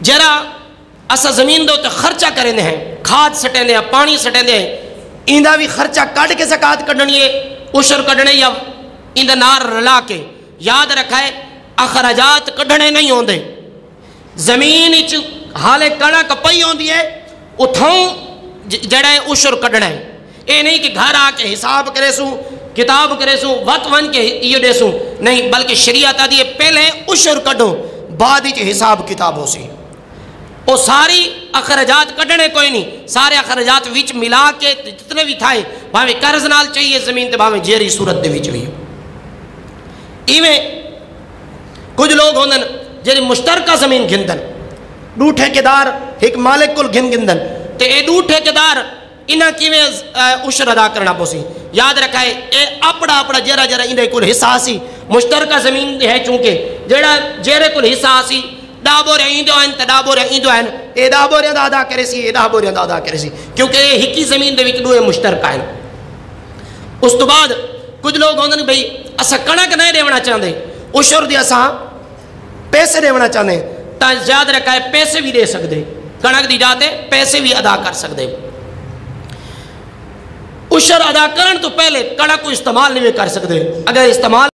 جرا اسا زمین دے تے خرچہ کرنے ہیں، کھاد سٹیندے ہیں، پانی سٹیندے ہیں، ایندا بھی خرچہ کٹ کے زکات کڈنی ہے، عشر کڈنے یا ایندا نار رلا کے. یاد رکھائے اخراجات کڈنے نہیں ہوندے. زمین وچ حالے کڑک پئی ہوندی ہے اتھوں جڑا ہے عشر کڈنا ہے. اے نہیں کہ گھر آ کے حساب کرے سوں، کتاب کرے سوں، وقت ون کے یہ دے سوں، نہیں، بلکہ شریعت آدھی ہے پہلے عشر کڈو بعد وچ حساب کتاب ہو سی. وہ ساری اخراجات کڈنے کوئی نہیں، سارے اخراجات وچ ملا کے جتنے بھی تھائے بھاویں قرض نال چاہیے زمین تے بھاویں جیری صورت دے وچ بھی. ایویں کچھ لوگ ہوندن جڑے مشترکہ زمین گھندن، دو ٹھیکیدار ایک مالک کول گھندن تے اے دو ٹھیکیدار انہاں کیویں عشر ادا کرنا پوسی. یاد رکھائے اے اپنا اپنا جرا جرا اندے کول حصہ سی. مشترکہ زمین ہے چونکہ جڑا جیرے کول حصہ سی دا بورے ایندو ہیں تے دا بورے ایندو ہیں، اے دا بورے دا ادا کرے سی، اے دا بورے دا ادا کرے سی، کیونکہ اے ہکی زمین دے وچ دوے مشترکہ ہیں. اس تو بعد کچھ لوگ ہوندے بھئی اسا کڑک نہیں دیونا چاہندے، عشر دی اسا پیسے دیونا چاہندے، تا یاد رکھائے پیسے بھی دے سکدے، کڑک دی جاتے پیسے بھی ادا کر سکدے. عشر ادا کرن تو پہلے کڑک کو استعمال نہیں کر سکدے. اگر استعمال